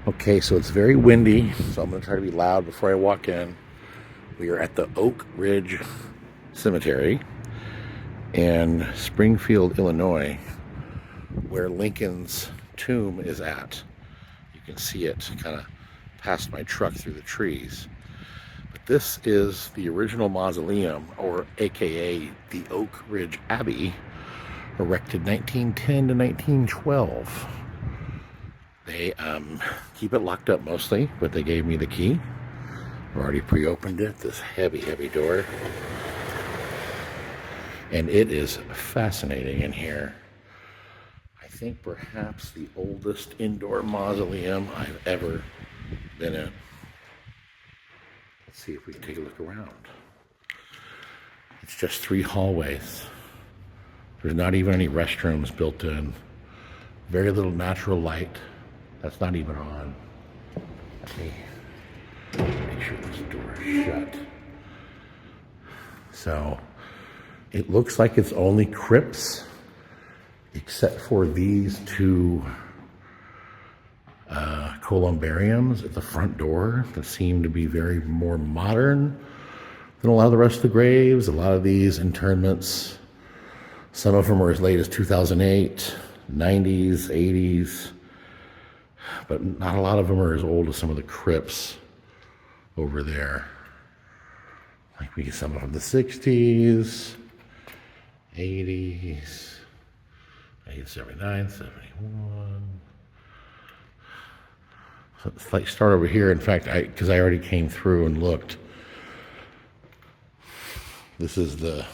Okay, so it's very windy, so I'm going to try to be loud before I walk in. We are at the Oak Ridge Cemetery in Springfield, Illinois, where Lincoln's tomb is at. You can see it kind of past my truck through the trees. But this is the original mausoleum, or AKA the Oak Ridge Abbey, erected 1910 to 1912. They keep it locked up mostly, but they gave me the key. I've already pre-opened it, this heavy, heavy door. And it is fascinating in here. I think perhaps the oldest indoor mausoleum I've ever been in. Let's see if we can take a look around. It's just 3 hallways. There's not even any restrooms built in. Very little natural light. That's not even on. Let me make sure this door is shut. So it looks like it's only crypts, except for these 2 columbariums at the front door that seem to be very more modern than a lot of the rest of the graves. A lot of these interments, some of them are as late as 2008, 90s, 80s. But not a lot of them are as old as some of the crypts over there. Like we get some of them the 60s, 80s, 1979, 71. So let's like start over here. In fact, because I already came through and looked. This is the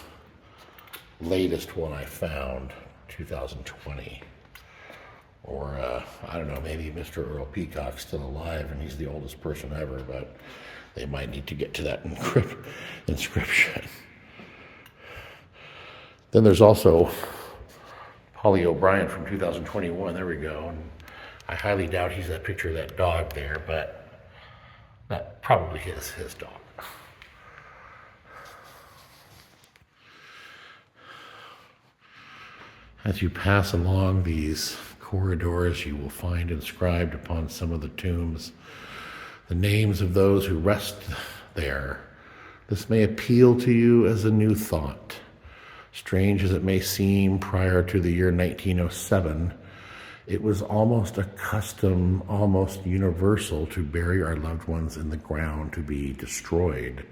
latest one I found, 2020. Or, I don't know, maybe Mr. Earl Peacock's still alive and he's the oldest person ever, but they might need to get to that inscription. Then there's also Polly O'Brien from 2021. There we go. And I highly doubt he's that picture of that dog there, but that probably is his dog. As you pass along these corridors, you will find inscribed upon some of the tombs the names of those who rest there. This may appeal to you as a new thought. Strange as it may seem, prior to the year 1907, it was almost a custom, almost universal, to bury our loved ones in the ground to be destroyed.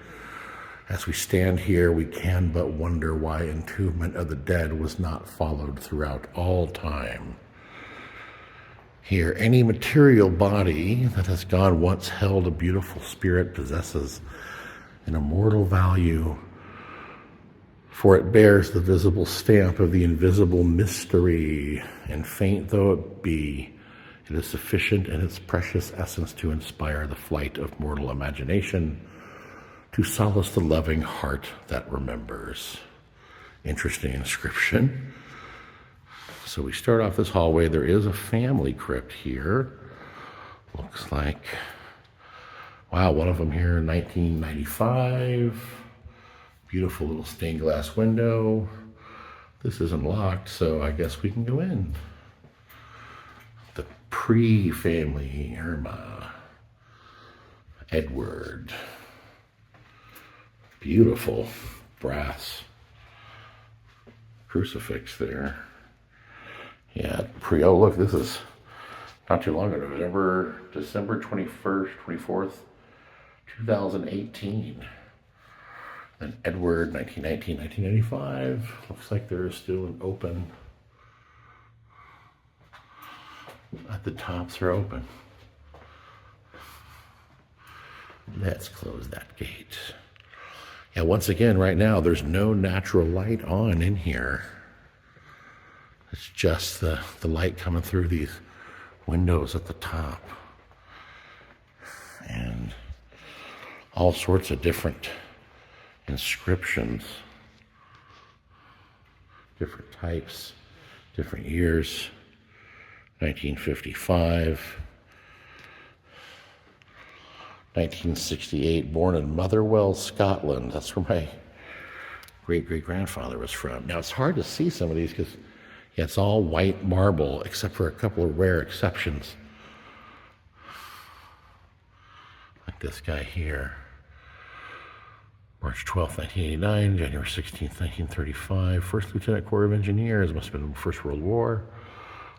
As we stand here, we can but wonder why entombment of the dead was not followed throughout all time. Here, any material body that has God once held a beautiful spirit possesses an immortal value, for it bears the visible stamp of the invisible mystery, and faint though it be, it is sufficient in its precious essence to inspire the flight of mortal imagination, to solace the loving heart that remembers. Interesting inscription. So we start off this hallway. There is a family crypt here. Looks like, wow, one of them here in 1995. Beautiful little stained glass window. This isn't locked, so I guess we can go in. The pre-family Irma. Edward. Beautiful brass crucifix there. Yeah, oh look, this is not too long ago, December 21st, 24th, 2018. Then Edward, 1919, 1995. Looks like there is still an open, at the tops are open. Let's close that gate. Yeah, once again, right now, there's no natural light on in here. It's just the light coming through these windows at the top. And all sorts of different inscriptions. Different types, different years. 1955. 1968, born in Motherwell, Scotland. That's where my great-great-grandfather was from. Now, it's hard to see some of these because it's all white marble, except for a couple of rare exceptions. this guy here. March 12th, 1989, January 16th, 1935. First Lieutenant Corps of Engineers, must have been in the First World War.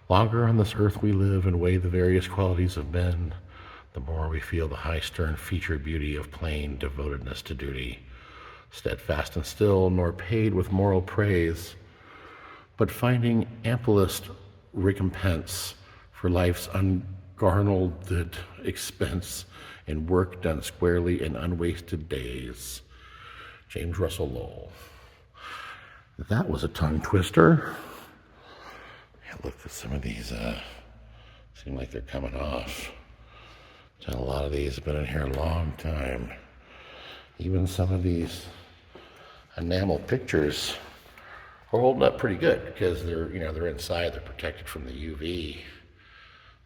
Longer on this earth we live and weigh the various qualities of men, the more we feel the high stern featured beauty of plain devotedness to duty. Steadfast and still, nor paid with moral praise, but finding amplest recompense for life's ungarnered expense in work done squarely in unwasted days. James Russell Lowell. That was a tongue twister. Yeah, look at some of these, seem like they're coming off. And a lot of these have been in here a long time. Even some of these enamel pictures are holding up pretty good because they're, they're inside, they're protected from the UV.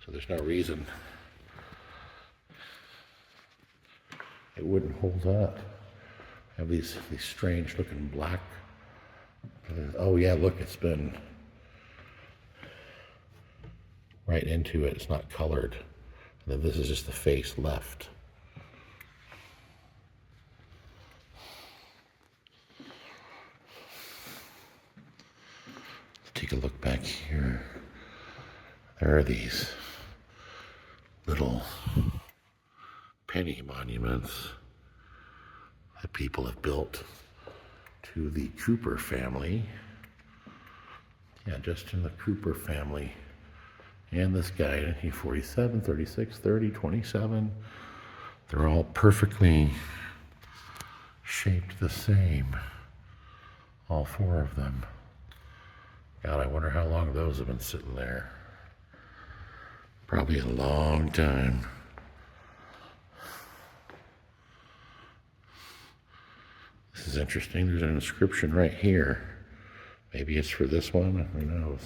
So there's no reason it wouldn't hold up. Have these strange looking black. Oh yeah, look, it's been right into it. It's not colored. And then this is just the face left. Let's take a look back here. There are these little penny monuments that people have built to the Cooper family. Yeah, just in the Cooper family. And this guy, 1947, 36, 30, 27. They're all perfectly shaped the same. All four of them. God, I wonder how long those have been sitting there. Probably a long time. This is interesting. There's an inscription right here. Maybe it's for this one. Who knows?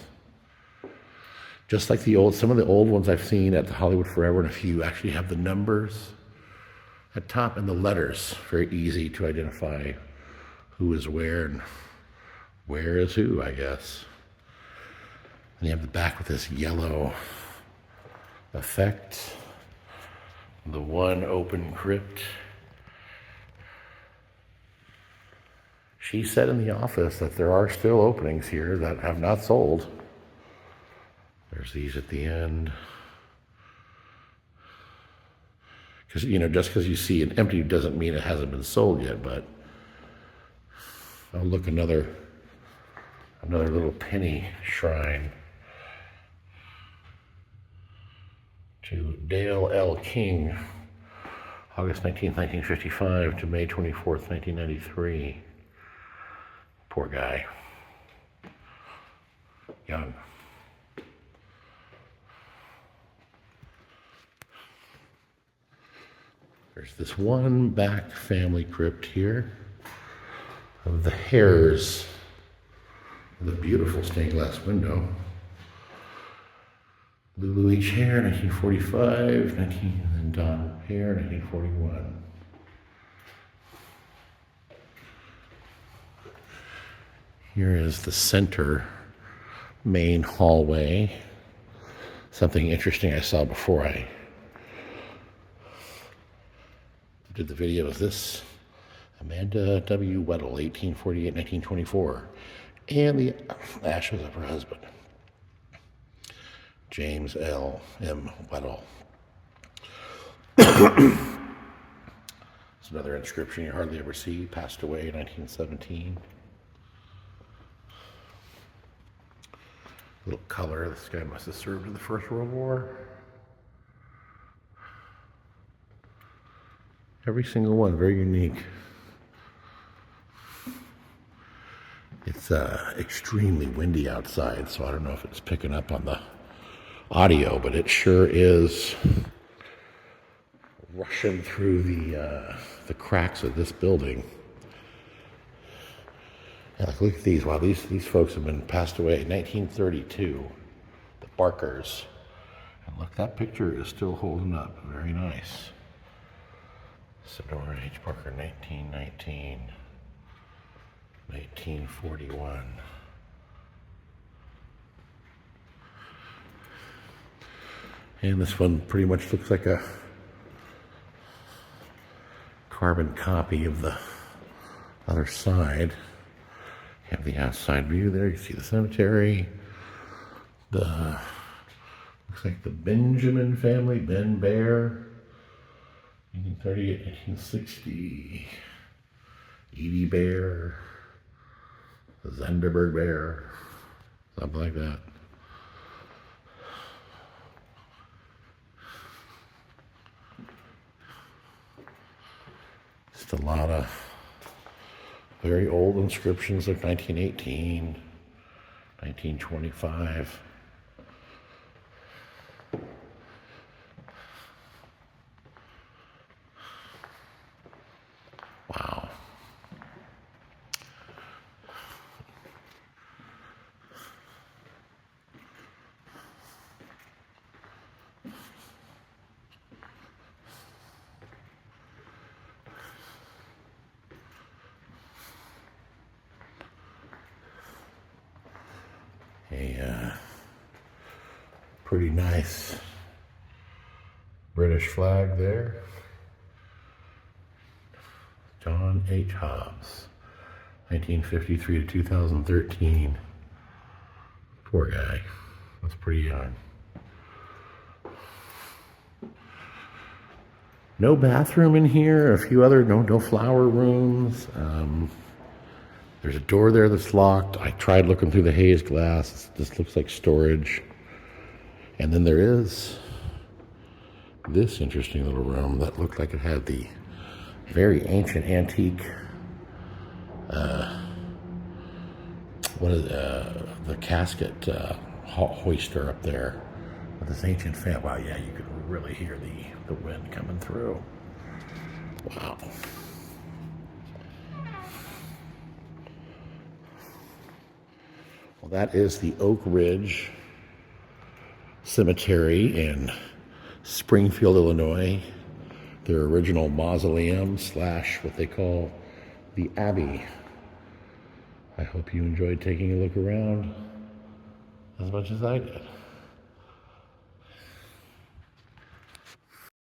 Just like some of the old ones I've seen at the Hollywood Forever and a few actually have the numbers at top and the letters. Very easy to identify who is where and where is who, I guess. And you have the back with this yellow effect. The one open crypt. She said in the office that there are still openings here that have not sold. There's these at the end. Because, just because you see an empty doesn't mean it hasn't been sold yet, but oh, look, another little penny shrine to Dale L. King, August 19th, 1955 to May 24th, 1993. Poor guy. Young. There's this one back family crypt here of the Hares. The beautiful stained glass window. Lulu H. Hare, 1945, and Don Hare, 1941. Here is the center main hallway. Something interesting I saw before I did the video is this. Amanda W. Weddle, 1848-1924. And the ashes of her husband, James L. M. Weddle. It's another inscription you hardly ever see. Passed away in 1917. A little color. This guy must have served in the First World War. Every single one, very unique. It's extremely windy outside, so I don't know if it's picking up on the audio, but it sure is rushing through the cracks of this building. And look at these. Wow, these folks have been passed away in 1932. The Barkers. And look, that picture is still holding up. Very nice. Sonora H. Parker, 1919. 1941. And this one pretty much looks like a carbon copy of the other side. Have the outside view there. You see the cemetery. The looks like the Benjamin family, Ben Bear, 1838, 1860. Edie Bear, the Zenderberg Bear, something like that. Just a lot of very old inscriptions of 1918, 1925. Wow. A pretty nice British flag there. John H. Hobbs, 1953 to 2013. Poor guy. That's pretty young. No bathroom in here. A few other no flower rooms. There's a door there that's locked. I tried looking through the haze glass. This looks like storage. And then there is this interesting little room that looked like it had the very ancient antique the casket hoister up there with this ancient fan. Wow, yeah, you could really hear the wind coming through. Wow. Well, that is the Oak Ridge Cemetery in Springfield, Illinois. Their original mausoleum / what they call the Abbey. I hope you enjoyed taking a look around as much as I did.